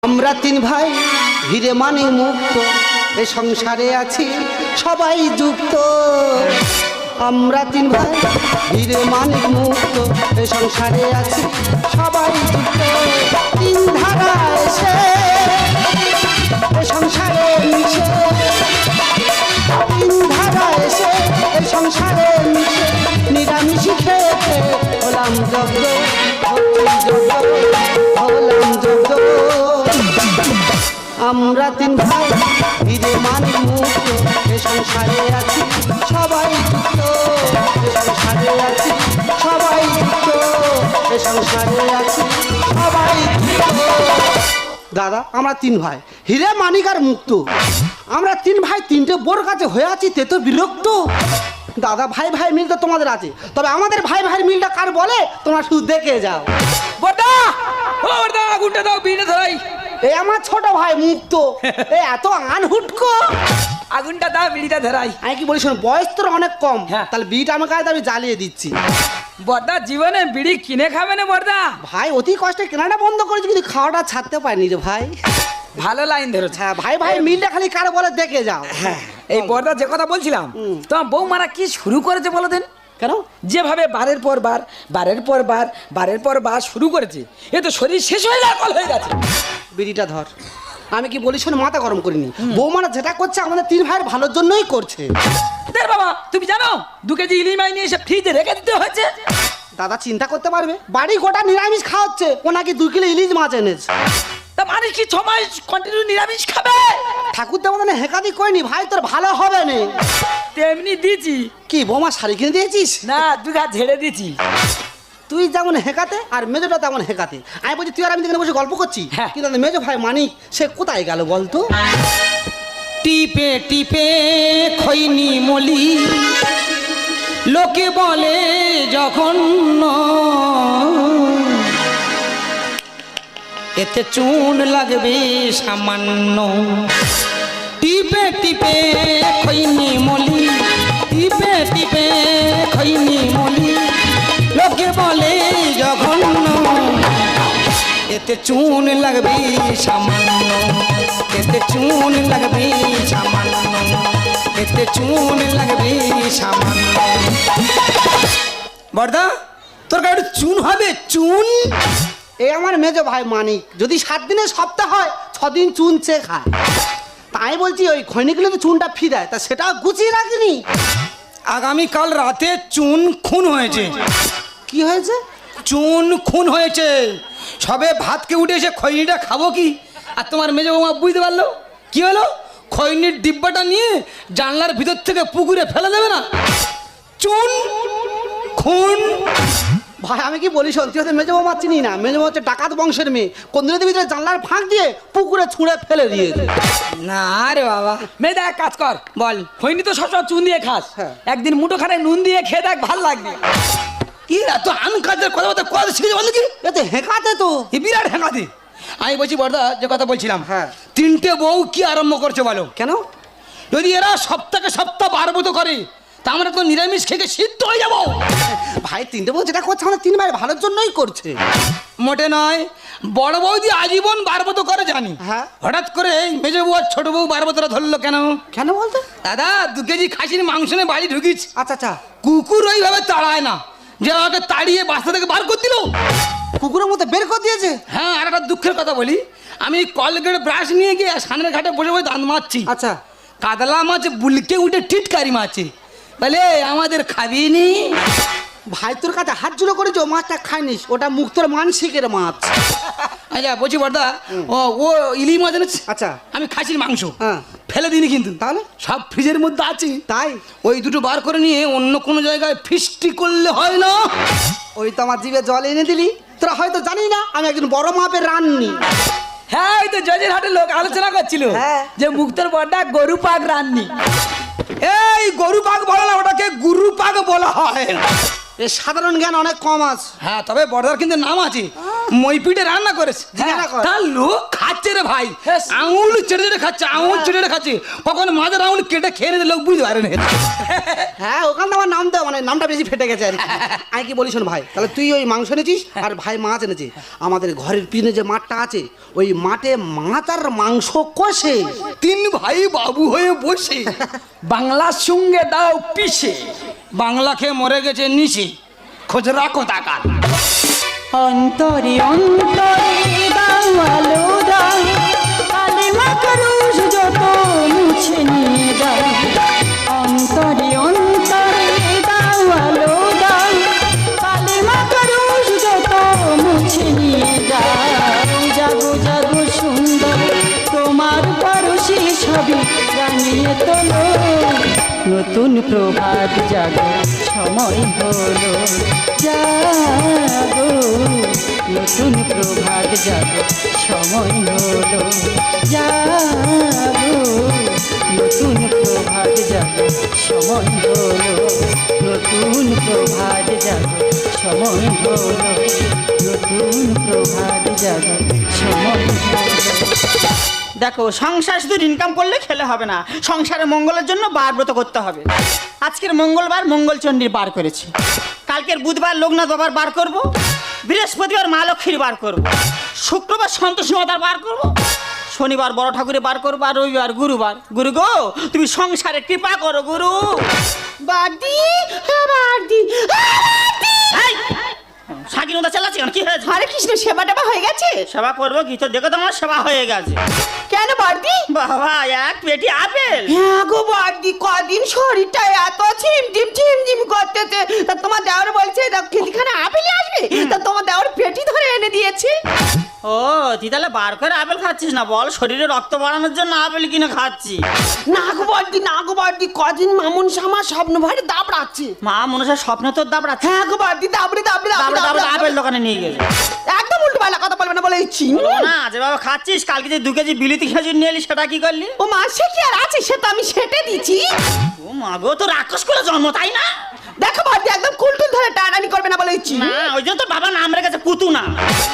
আমরা তিন ভাই হিরে মানে মুক্ত, এ সংসারে আছি সবাই যুক্ত। আমরা তিন ভাই হিরে মানে মুক্ত, এ সংসারে আছি সবাই যুক্ত। তিন ধারা এসে এ সংসারে মিশে, তিন ধারা এসে এ সংসারে মিশে, নিরামিষি খেতে হলাম যোগ্য, হলাম যোগ্য। আমরা তিন ভাই হিরে মানে মুক্ত, এ সংসারে আছি সবাই যুক্ত, এ সংসারে আছি সবাই যুক্ত, এ সংসারে আছি সবাই যুক্ত। দাদা আমরা তিন ভাই হিরে মানিক আর মুক্ত, আমরা তিন ভাই তিনটে বোর কাছে হয়ে আছি, তে তো বিরক্ত। দাদা ভাই ভাই মিল তো তোমাদের আছে, তবে আমাদের ভাই ভাই মিলটা কার বলে তোমরা শুধু দেখে যাও। বড়দা, ও বড়দা, আগুনটা দাও, বিড়িটা ধরাই। এই আমার ছোট ভাই মুক্ত, এ এত আনহুটকো। আগুনটা দাও, বিড়িটা ধরাই। আমি কি বলি শোনো, বয়স তোর অনেক কম, হ্যাঁ। তাহলে বিটা আমার কাছে আমি জ্বালিয়ে দিচ্ছি। বড়দা জীবনে বিড়ি কিনে খাবে না বড়দা? ভাই অতি কষ্টে কেনাটা বন্ধ করেছি, কিন্তু খাওয়াটা ছাড়তে পারিনি রে ভাই। ভালো লাইন ধরেছে। হ্যাঁ ভাই ভাই মিলটা খালি কার বলে দেখে যাও। হ্যাঁ, এই বড়দা যে কথা বলছিলাম, তোমার বৌমারা কি শুরু করেছে বলো দেন? কেন? যেভাবে বারের পর বার, বারের পর বার, বারের পর বার শুরু করেছে, এ তো শরীর শেষ হয়ে লাল হয়ে গেছে। বিড়িটা ধর। আমি কি বলি শোনো, মাথা গরম করিনি, বৌমারা যেটা করছে আমাদের তিন ভাইয়ের ভালোর জন্যই করছে। দেখ বাবা, তুমি জানো 2 কেজি ইলিশ মাছ নিয়ে এসে ফ্রিজে রেখে দিতে হয়েছে। দাদা চিন্তা করতে পারবে, বাড়ি গোটা নিরামিষ খাওয়াচ্ছে, ও নাকি 2 কিলো ইলিশ মাছ এনেছে। তা মানুষ কি 6 মাস কন্টিনিউ নিরামিষ খাবে? ঠাকুর দেবতা হেকাদি করিনি ভাই, তোর ভালো হবে না। তেমনি দিয়েছি। কি বৌমা শাড়ি কিনে দিয়েছিস? না, 2 ঘা ঝেড়ে দিয়েছি। তুই যেমন হেকাতে আর মেজোটা তেমন হেকাতে। আমি বলছি তুই আর আমি যেখানে বসে গল্প করছি, হ্যাঁ। কিন্তু আমাদের মেজো ভাই মানিক সে কোথায় গেল বলতো? টিপে টিপে খৈনি মলি, লোকে বলে যখন এতে চুন লাগবে সামান্য। টিপে টিপে খৈনি মলি, টিপে টিপে খৈনি মলি, লোকে বলে যখন এতে চুন লাগবে সামান্য, এতে চুন লাগবে সামান্য, এতে চুন লাগবে সামান্য। বড়দা তোর গাড়ি চুন হবে? চুন? এই আমার মেজো ভাই মানিক যদি 7 দিনের সপ্তাহ হয় 6 দিন চুন চেয়ে খায়। তাই বলছি ওই খৈনিগুলো তো চুনটা ফি দেয়, তা সেটাও গুছিয়ে রাখিনি। আগামীকাল রাতে চুন খুন হয়েছে। কি হয়েছে? চুন খুন হয়েছে। সবে ভাতকে উঠে এসে খৈনিটা খাবো কি, আর তোমার মেজো বৌমা বুঝতে পারলো কি হলো, খৈনির ডিব্বাটা নিয়ে জানলার ভিতর থেকে পুকুরে ফেলে দেবে না। চুন খুন। ভাই আমি কি বলি শোন, তুই হচ্ছে মেজো বৌমা চিনি না, মেজো বৌমা হচ্ছে ডাকাত বংশের মেয়ে, কোন দিনের ভিতরে জানলার ফাঁক দিয়ে পুকুরে ছুঁড়ে ফেলে দিয়েছে। না রে বাবা। মেয়েদা এক কাজ কর, বল। হয়নি তো সবসময় চুন দিয়ে খাস, হ্যাঁ। একদিন মুঠো খানে নুন দিয়ে খেয়ে দেখ, ভাল লাগবে। কি এত আনকাজের কথাবার্তা কথা শিখেছে বল কি? এতে হেঁকাতে তো। এ বিরাট হেঁকাতে। আমি বলছি বড়দা যে কথা বলছিলাম, হ্যাঁ। 3টে বউ কি আরম্ভ করছে বলো? কেন? যদি এরা সপ্তাহে সপ্তাহ বারবত করে তা আমরা তো নিরামিষ খেয়ে সিদ্ধ হয়ে যাবো। ভাই 3টে বউ যেটা করছে আমাদের 3 ভাইয়ের ভালোর জন্যই করছে। মোটে নয়, বড় বৌদি আজীবন বারবত করে জানি, হ্যাঁ। হঠাৎ করে মেজো বউ আর ছোট বউ বারবতরা ধরলো কেন? কেন বলতো? দাদা 2 কেজি খাসির মাংস নিয়ে বাড়ি ঢুকিস, আচ্ছা আচ্ছা। কুকুর ওইভাবে তাড়ায় না যে আমাকে তাড়িয়ে বাসা থেকে বার করে দিল। কুকুরের মতো বের করে দিয়েছে। হ্যাঁ, আর একটা দুঃখের কথা বলি, আমি কলগেট ব্রাশ নিয়ে গিয়ে সামনের ঘাটে বসে বসে দাঁত মাজছি, আচ্ছা। কাতলা মাছ বুলকে উঠে টিটকারি মাছে, বলে আমাদের খাবি নি। ভাই তোর কাছে হাত জুড়ে করেছো, মাছটা খাইনিস, ওটা মুক্তর মানসিকের মাছ। আচ্ছা বলছি বড়দা, ও ইলি মাছ এনেছে, আচ্ছা। আমি খাসির মাংস হ্যাঁ। ফেলে দিইনি কিন্তু, তাহলে? সব ফ্রিজের মধ্যে আছে। তাই? ওই দুটো বার করে নিয়ে অন্য কোনো জায়গায় ফিস্টি করলে হয় না? ওই তো আমার জিভে জল এনে দিলি। তোরা হয়তো জানি না আমি একজন বড় মাপের রান্নি। হ্যাঁ, এই তো জজের হাটে লোক আলোচনা করছিল হ্যাঁ। যে মুক্তর বড়দা গরু পাক রাননি। এই গরু পাক বলা না, ওটাকে গুরু পাক বলা হয়। এর সাধারণ জ্ঞান অনেক কম আছে। হ্যাঁ তবে বড়দার কিন্তু নাম আছে, মইপিটে রান্না করেছে। জিজ্ঞাসা কর। তার লোক খাচ্ছে রে ভাই, হ্যাঁ। আঙুল চেটে চেটে খাচ্ছে, আঙুল চেটে চেটে খাচ্ছে, কখন মাঝের আঙুল কেটে খেয়ে নিতে লোক বুঝতে পারে না। হ্যাঁ ওখানে আমার নামটা মানে নামটা বেশি ফেটে গেছে আর কি। আমি কি বলি শোন ভাই, তাহলে তুই ওই মাংস এনেছিস আর ভাই মাছ এনেছে। আমাদের ঘরের পিছনে যে মাঠটা আছে ওই মাঠে মাছ আর মাংস কষে তিন ভাই বাবু হয়ে বসে বাংলার সঙ্গে দাও পিসে, বাংলা খেয়ে মরে গেছে নিশে, খোঁজ রাখো টাকা। অন্তরে অন্তরে দাও আলো দাও, কালেমা করুষ যত মুছে নিয়ে দাও। অন্তরে অন্তরে দাও আলো দাও, কালেমা করুষ যত মুছে নিয়ে দাও। জাগো জাগো সুন্দর তোমার পরশি ছবি জানিয়ে তোলো, নতুন প্রভাত জাগো সময় হলো। জাগো নতুন প্রভাত জাগো সময় হলো। জাগো নতুন প্রভাত জাগো সময় হলো। নতুন প্রভাত জাগো সময় হলো। নতুন প্রভাত জাগো সময় হলো। দেখো সংসার শুধু ইনকাম করলে খেলে হবে না, সংসারে মঙ্গলের জন্য বার ব্রত করতে হবে। আজকের মঙ্গলবার মঙ্গলচণ্ডীর বার করেছি, কালকের বুধবার লোকনাথ বাবার বার করব, বৃহস্পতিবার মা লক্ষ্মীর বার করব, শুক্রবার সন্তোষী মাতার বার করব, শনিবার বড় ঠাকুরের বার করবো, আর রবিবার গুরুবার। গুরু গো তুমি সংসারে কৃপা করো গুরু। বাদি বাদি স্বাধীনতা চালাচ্ছি কি হয়েছে? হরে কৃষ্ণ সেবা টেবা হয়ে গেছে? সেবা করবো কি তো, দেখো তোমার সেবা হয়ে গেছে। কেন বাদি? বাবা এক পেটি আপেল। হ্যাঁ গো বাদি, কদিন শরীরটা এত ঝিমঝিম করতেছে, তা তোমার দেওয়ার বলছে খেলিখানে আপেলই আসবে, তা তোমার দেওয়ার পেটি ধরে এনে দিয়েছে। ও তুই তাহলে বার করে আপেল খাচ্ছিস না? বল শরীরে রক্ত বাড়ানোর জন্য আপেল কিনে খাচ্ছি। না গো বাদি, কদিন মামুন আমার স্বপ্ন ভারে দাবড়াচ্ছে। মা মনসার স্বপ্ন তোর দাবড়াচ্ছে? হ্যাঁ গো বাদি, দাবড়ে আপেল দোকানে নিয়ে গেছে। একদম উল্টো পাল্টা কথা বলবে না বলে ইচ্ছি না। যেভাবে খাচ্ছিস, কালকে যে 2 কেজি বিলিতি খেজুর নিয়ে এলি সেটা কি করলি? ও মা সে কি আর আছে, সে তো আমি সেটে দিচ্ছি। ও মা গো, তো রাক্ষস করে জন্ম তাই না? দেখো বাদি, একদম কুলটুল ধরে টানানি করবে না বলে ইচ্ছি। না ওই জন্য তোর বাবা নাম রেখেছে পুতু না।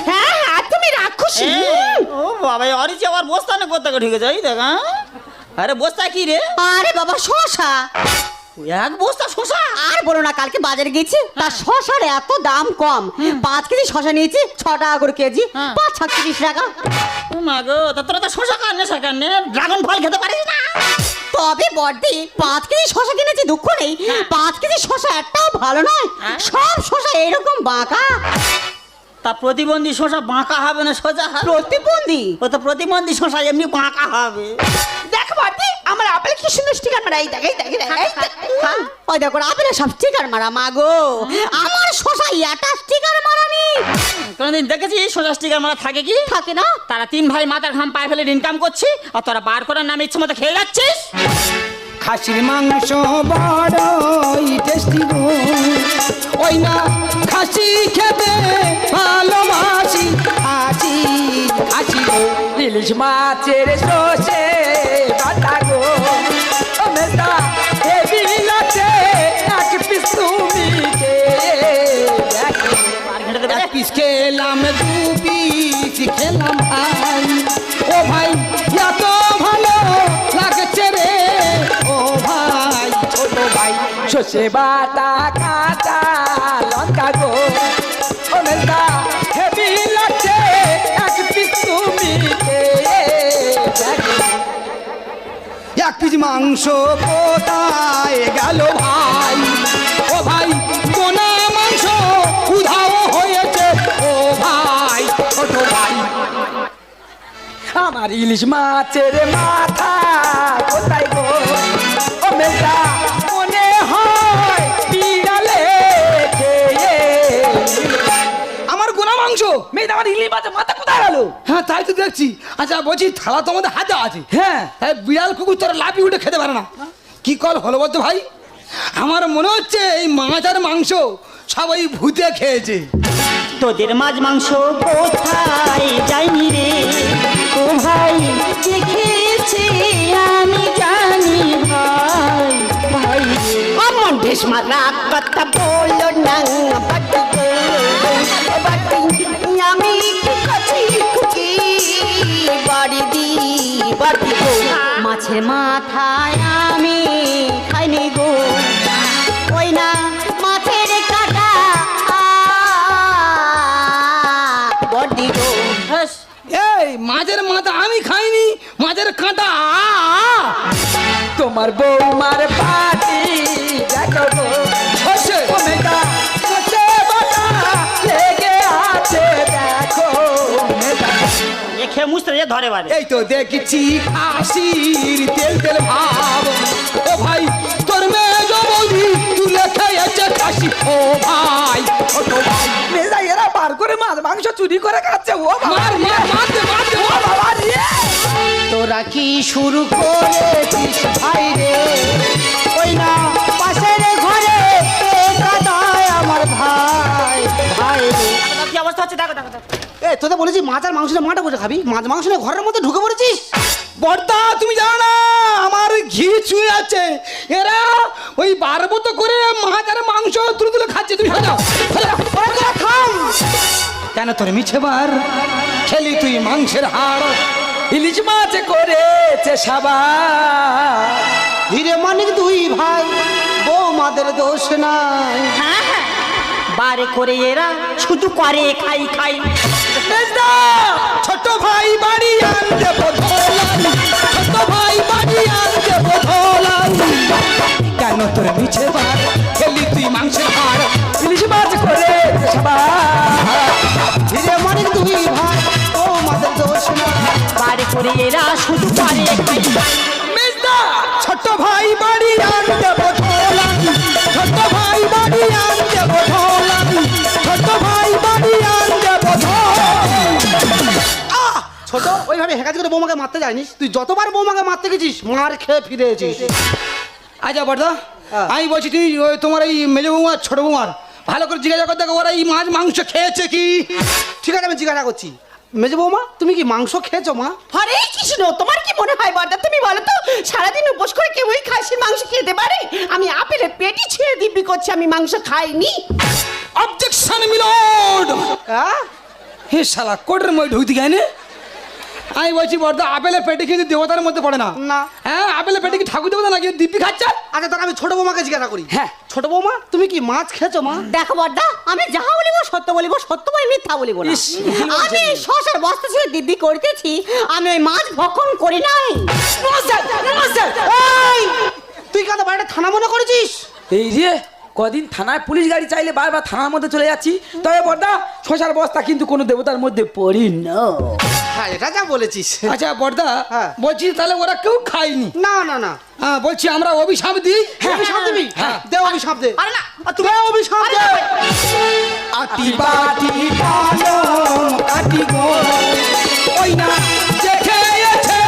হ্যাঁ আর তুমি রাক্ষসী। ও বাবা অরিচি আবার বস্তানে কোথাও ঢুকে যাই দেখা। আরে বস্তা কি রে? আরে বাবা শশা। এক বস্তা শশা? আর বলো না, কালকে বাজারে গেছি, তার শশার এত দাম কম। 5 কেজি শশা নিয়েছি 6 টাকা করে কেজি, 5-36 টাকা। ও মা গো, তা তোরা তো শশা কানে সেখানে ড্রাগন ফল খেতে পারিস না? তবে বড়দি 5 কেজি শশা কিনেছি, দুঃখ নেই। 5 কেজি শশা একটাও ভালো নয়, সব শশা এরকম বাঁকা। তা প্রতিবন্ধী শশা বাঁকা হবে না সোজা হবে? প্রতিবন্ধী? ও তো প্রতিবন্ধী শশা এমনি বাঁকা হবে। দেখো বড়দি, আমার আপেল কি সুন্দর স্টিকার মারা। এই দেখ ওই দেখো আপেলের সব স্টিকার মারা। মা গো, আমার শশা এটা স্টিকার মারা নেই। কোনদিন দেখেছিস শশা স্টিকার মারা থাকে কি? থাকে না। তারা 3 ভাই মাথার ঘাম পায়ে ফেলে ইনকাম করছি, আর তোরা বার করার নামে ইচ্ছে মতো খেয়ে যাচ্ছিস। খাসির মাংস বড়ই টেস্টি গো, ওই না খাসি খেতে ভালোবাসি। আছি খাসি গো, ইলিশ মাছের সর্ষে বাটা গো, ও মেজদা হেভি লাগছে, এক পিস তুমি এক পিস খেলাম, 2 পিস খেলাম ভাই। ও ভাই এত ভালো লাগছে রে, ও ভাই ছোট ভাই। সর্ষে বাটা কাঁচা লঙ্কা গো, ও মেজদা হেভি লাগছে, এক পিস তুমি এক পিস মাংস কোথায় গেল ভাই? ও ভাই কোনা মাংস উধাও হয়েছে, ও ভাই ছোট ভাই। আমার ইলিশ মাছের মাথা কোথায় গো, ও মেজদা মনে হয় বিড়ালে খেয়ে। আমার গোনা মাংস। মেজদা আমার ইলিশ মাছের মাথা কোথায় গেল? হ্যাঁ তাই তো দেখছি। আচ্ছা বলছি, থালা তো আমাদের হাতে আছে। হ্যাঁ তাই বিড়াল কুকুর তোরা লাফিয়ে উঠে খেতে পারে না, কি কল হলো বলতো ভাই? আমার মনে হচ্ছে এই মাছ আর মাংস সবাই ভূতে খেয়েছে। তোদের মাছ মাংস কোথায় যায়নি রে, ও ভাই দেখেছি আমি জানি ভাই। ভাই আমার ঢেস মারা কথা বলো না। মাছের মাথায় আমি খাইনি গো ওই না মাছের কাটা বড্ডি গো হ্যাস, এই মাছের মাথা আমি খাইনি, মাছের কাঁটা তোমার বৌমার পাটি দেখো গো হচ্ছে। ওমেগা কচে বাটা লেগে আছে দেখো ওমেগা। এ খেয়ে মুছতে যে ধরে বারে। এই তো দেখছি খাসির তেল তেল ভাব। ও ভাই তোর মেজ বৌদি তুলে খেয়েছে খাসি। ও ভাই, ও তো ভাই, মেজা এরা বার করে মাছ মাংস চুরি করে খাচ্ছে ও বাবা মার মার মার দে, মার দে, ও মার। বাবা রে। তোরা কি শুরু করেছিস ভাই রে? ওই না পাশের ঘরে কাদায় আমার ভাই ভাই রে। কি অবস্থা হচ্ছে দেখো দেখো দেখো। এ তোদের বলেছি মাছ আর মাংস মাঠে বসে খাবি, মাছ মাংস নিয়ে ঘরের মধ্যে ঢুকে পড়েছিস। বর্দা তুমি জানো না আমার ঘি চুয়ে আছে। এরা ওই বারবত করে মাছ আর মাংস তুলে তুলে খাচ্ছে। তুমি খাও কেন তোর মিছে বার খেলি তুই মাংসের হাড়। ইলিশ মাছ করেছে সাবা হিরে মানিক দুই ভাই বৌমাদের দোষ নাই। হ্যাঁ হ্যাঁ, বারে করে এরা শুধু করে খাই খাই। ছোট ভাই বাড়ি আনতে বোধলাই, ছোট ভাই বাড়ি আনতে বোধলাই। কেন তোর মিছে বার খেলি তুই মাংসের হাড়। ইলিশ মাছ করেছে সাবা হিরে মানিক দুই ভাই বৌমাদের দোষ নাই। বারে করে এরা শুধু করে খাই খাই। মেজদা ছোট ভাই বাড়ি আনতে বোধলাই, ছোট ভাই বাড়ি আনতে বোধলাই, ছোট ভাই বাড়ি আনতে বোধলাই। ছোট ওইভাবে হেকাজ করে বৌমাকে মারতে যায়নিস। তুই যতবার বৌমাকে মারতে গেছিস মার খেয়ে ফিরে এসেছিস। আচ্ছা বর্দা, হ্যাঁ। আমি বলছি তুই ওই তোমার এই মেজ বৌমা ছোট বৌমার ভালো করে জিজ্ঞাসা করতে ওরা এই মাছ মাংস খেয়েছে কি? ঠিক আছে আমি জিজ্ঞাসা করছি, মেজে বৌমা তুমি কি মাংস খেয়েছো মা? হরে কৃষ্ণ, তোমার কি মনে হয় বর্দা? তুমি বলো তো, সারাদিন উপোস করে কেউ ওই খাসির মাংস খেতে পারে? আমি আপেলের পেটি ছেড়ে দিব্যি করছি আমি মাংস খাইনি। অবজেকশন মিলোড। হ্যাঁ হে শালা কোটের মই ঢুকতে গায় আমি বলছি বর্দা আপেলের পেটে কিন্তু দেবতার মধ্যে পড়ে না। না। হ্যাঁ আপেলের পেটে কি ঠাকুর দেবতা নাকি দিব্যি খাচ্ছে? আচ্ছা তখন আমি ছোট বৌমাকে জিজ্ঞাসা করি। হ্যাঁ। ছোট বৌমা তুমি কি মাছ খেয়েছো মা? দেখো বর্দা, আমি যাহা বলিব সত্য বলিব, সত্য বই মিথ্যা বলিব না। ইস, ভুল বলছেন। আমি শশার বস্তা ছেড়ে দিব্যি করতেছি আমি ওই মাছ ভক্ষণ করি নাই। নমস্কার নমস্কার। এই তুই কাদের বাড়িটা থানা মনে করেছিস? এই যে কদিন থানায় পুলিশ গাড়ি চাইলে বারবার থানার মধ্যে চলে যাচ্ছি। তবে বর্দা শশার বস্তা কিন্তু কোনো দেবতার মধ্যে পড়ি না। হ্যাঁ এটা যা বলেছিস। আচ্ছা বর্দা হ্যাঁ। বলছি তাহলে ওরা কেউ খায়নি? না না না হ্যাঁ বলছি আমরা অভিশাপ দিই। অভিশাপ দিবি? হ্যাঁ। দে অভিশাপ দে। আরে না, তুমি অভিশাপ দে। আটি বাটি পালং কাটি গো ওই না যে খেয়েছে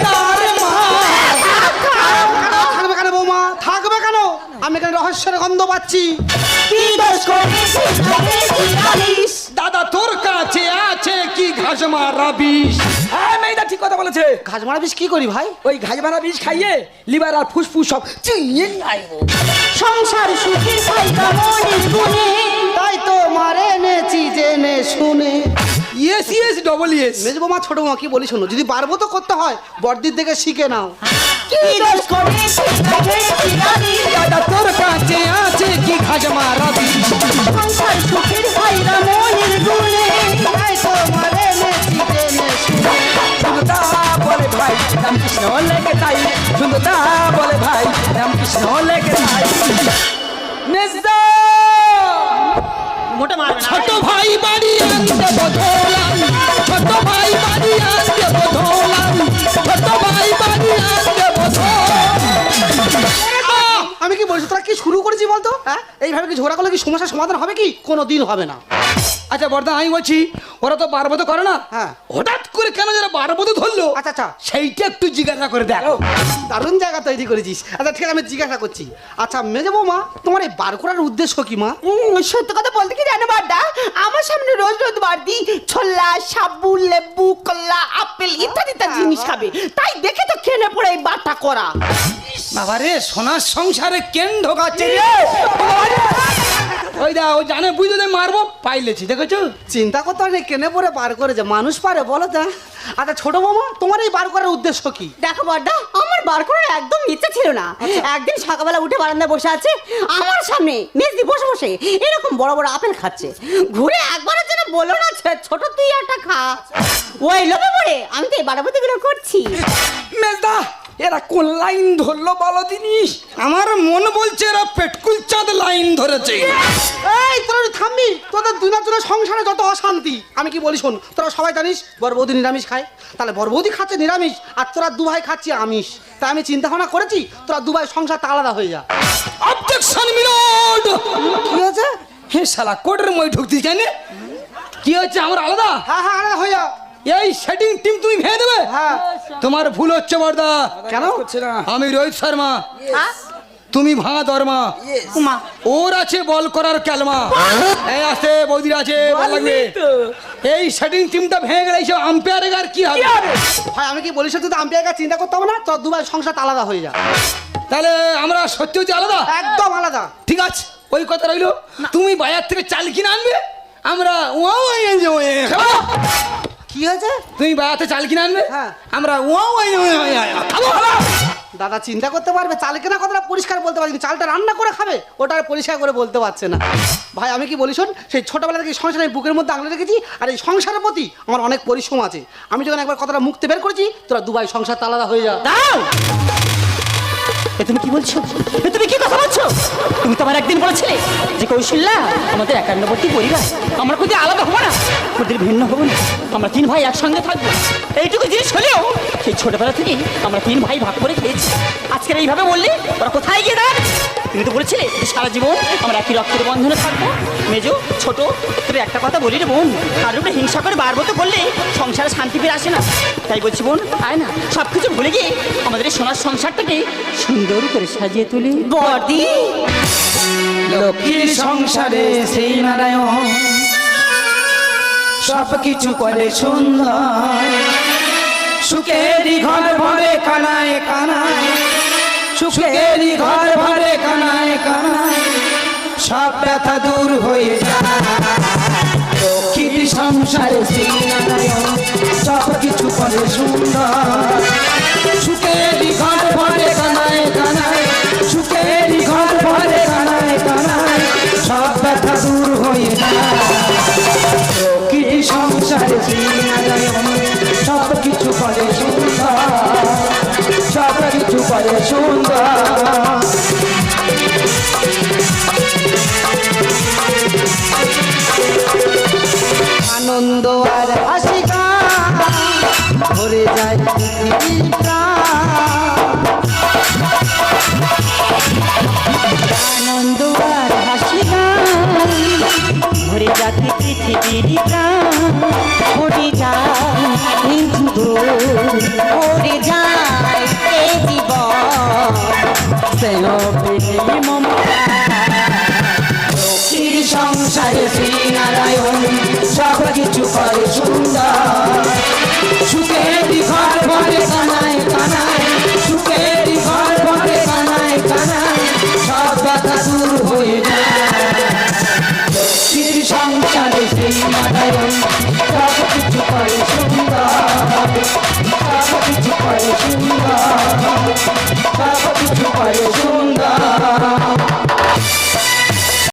তার মা। থাকবে কেন বৌমা? থাকবে কেন? আমি এখানে রহস্যের গন্ধ পাচ্ছি। দাদা তোর কাছে আছে কি ঘাস মারা বিষ? হ্যাঁ মেয়েটা ঠিক কথা বলেছে। ঘাস মারা বিষ কি করি ভাই? ওই ঘাস মারা বিষ খাইয়ে লিভার আর ফুসফুস সব চিনিয়ে নিয়ে আইবো। সংসার সুখের ফায়দা মনের গুণে। তাই তো মারে এনেছি জেনে শুনে। Yes yes double yes. মেজ বৌমা ছোট বৌমা কি বলি শোনো, যদি পারবো তো করতে হয় বড়দির থেকে শিখে নাও। কি দোষ করেছি জানি? দাদা তোর কাছে আছে কি ঘাস মারা বিষ? সংসার সুখের ফায়দা মনের গুণে। তাই তো মারে এনেছি জেনে শুনে। সুন্দরতা বলে ভাই রামকৃষ্ণ লেগে তাই, সুন্দরতা বলে ভাই রামকৃষ্ণ লেগে তাই। মেজদা মোটে মারবে না। ছোট ভাই বাড়ি আনতে বোধলাই, ছোট ভাই বাড়ি আনতে বোধলাই, ছোট ভাই বাড়ি আনতে বোধলাই। আমি কি বলছি তোরা কি শুরু করেছি বলতো? হ্যাঁ এইভাবে কি ঝগড়া করলে কি সমস্যার সমাধান হবে কি? কোনো দিন হবে না। আচ্ছা বর্দা আমি বলছি ওরা তো বারবত করে না। হ্যাঁ। হঠাৎ করে কেন যারা বারবত ধরলো আচ্ছা আচ্ছা সেইটা একটু জিজ্ঞাসা করে দেখো। দারুণ জায়গা তৈরি করেছিস। আচ্ছা ঠিক আছে আমি জিজ্ঞাসা করছি। আচ্ছা মেজে বৌমা তোমার এই বার করার উদ্দেশ্য কি মা? সত্যি কথা বলতে কি জানো বর্দা, আমার সামনে রোজ রোজ বাড়তি ছোলা সাবু লেবু কলা আপেল ইত্যাদি ইত্যাদি জিনিস খাবে, তাই দেখে তো খেনে পড়ে এই বাটা করা। বাবা রে সোনার সংসারে কেন ঢোকাচ্ছে রে? ওই দা ও জানে বুঝলে মারবো পাইলেছি দেখেছো। চিন্তা করতে হয় না, কেনে পরে বার করেছে, মানুষ পারে বলো তা? আচ্ছা ছোট মামা, তোমার এই বার করার উদ্দেশ্য কি? দেখো বড়দা, আমার বার করার একদম ইচ্ছা ছিল না। একদিন সকালবেলা উঠে বারান্দায় বসে আছে, আমার সামনে মেজদি বসে বসে এরকম বড় বড় আপেল খাচ্ছে। ঘুরে একবারের জন্য বললো না ছোট তুই একটা খা। ওই লোভে পড়ে আমি তো এই বাড়াবাড়িগুলো করছি। মেজদা এরা কোন লাইন ধরলো বলো দিনি? আমার মন বলছে এরা পেটকুল চাঁদ লাইন ধরেছে। এই তোরা একটু থামবি, তোদের দুই জনের সংসারে যত অশান্তি। আমি কি বলি শোন, তোরা সবাই জানিস বড় বৌদি নিরামিষ খায়, তাহলে বড় বৌদি খাচ্ছে নিরামিষ আর তোরা দু ভাই খাচ্ছি আমিষ। তাই আমি চিন্তা ভাবনা করেছি তোরা দু ভাই সংসারটা আলাদা হয়ে যা। অবজেকশন মিলোড। কি হয়েছে? হে শালা কোটের মই ঢুকতিস কেন? কি হচ্ছে আমরা আলাদা? হ্যাঁ হ্যাঁ আলাদা হয়ে যা। এই সেটিং টিম তুমি ভেঙে দেবে? হ্যাঁ। তোমার ভুল হচ্ছে বড়দা। কেন? হচ্ছে না। আমি রোহিত শর্মা, হ্যাঁ? তুমি ভাঙা দরমা। উমা, ওর আছে বল করার ক্যালমা। এই আসে বৌদির আছে বল লাগবে। এই সেটিং টিমটা ভেঙে গেলে এইসব আম্পায়ারের আর কি হবে? ভাই আমি কি বলি সত্যি, তো আম্পায়ার কাছে চিন্তা করতে হবে না, তোর দু ভাই সংসারটা আলাদা হয়ে যা। তাহলে আমরা সত্যি হচ্ছে আলাদা? একদম আলাদা। ঠিক আছে, ওই কথা রইলো। তুমি বাজার থেকে চাল কিনে আনবে, আমরা কি হয়েছে? তুমি বাজাতে চাল কিনে আনবে, হ্যাঁ। আমরা খাবো। দাদা চিন্তা করতে পারবে, চাল কেনা কথাটা পরিষ্কার বলতে পারছি, চালটা রান্না করে খাবে ওটা আর পরিষ্কার করে বলতে পারছে না। ভাই আমি কি বলি শোন, সেই ছোটবেলা থেকে সংসার আমি বুকের মধ্যে আঙুলে রেখেছি, আর এই সংসারের প্রতি আমার অনেক পরিশ্রম আছে। আমি যখন একবার কথাটা মুখতে বের করেছি, তোরা দুবাই সংসারটা আলাদা হয়ে যা। দাও। এ তুমি কি বলছো? এ তুমি কি কথা বলছো? তুমি তো আমার একদিন বলেছিলে যে কৌশল্যা আমাদের একান্নবর্তী পরিবার, আমরা কোথায় আলাদা হবো না, ওদের ভিন্ন হবো না, আমরা তিন ভাই একসঙ্গে থাকবো। এইটুকু জিনিস হলেও সেই ছোটবেলা থেকেই আমরা তিন ভাই ভাগ করে খেয়েছি। আজকের এইভাবে বললে ওরা কোথায় গিয়ে দাঁড়াবে? তুমি তো বলেছিলে যে সারা জীবন আমরা একই রক্তের বন্ধনে থাকবো। মেজো ছোট, তবে একটা কথা বলি রে বোন, কারোর উপরে হিংসা করে বারবো তো করলে সংসারে শান্তি ফিরে আসে না। তাই বলছি বোন, আয় না সব কিছু ভুলে গিয়ে আমাদের এই সোনার সংসারটাকে সুন্দর করে সাজিয়ে তুলি। বড়দি লক্ষ্মীর সংসারে সেই নারায়ণ সব কিছু করে সুন্দর, সুখেরই ঘর ভরে কানায় কানায়, সুখেরই ঘর ভরে কানায় কানায়, সব ব্যথা দূর হয়ে যায়। লক্ষ্মীর সংসারে সেই নারায়ণ সব কিছু করে সুন্দর, সুখেরই ঘর ভরে কানায় কানায়, সুখেরই ঘর ভরে কানায় কানায়, সব ব্যথা দূর হয়ে যায়। লক্ষ্মীর সংসারে সেই নারায়ণ সব কিছু করে সুন্দর, সব কিছু করে সুন্দর। আনন্দ আর হাসি গান ভরে যায় পৃথিবীর প্রাণ। আনন্দ আর হাসি গান ভরে যাতে পৃথিবীর প্রাণ, ভরে যায় এই জীবন, ওরে যায় এ জীবন, স্নেহ প্রেমে মমতা। লক্ষ্মীর সংসারে শ্রী নারায়ণ সব কিছু করে সুন্দর, সুখেরই ঘর ভরে কানায়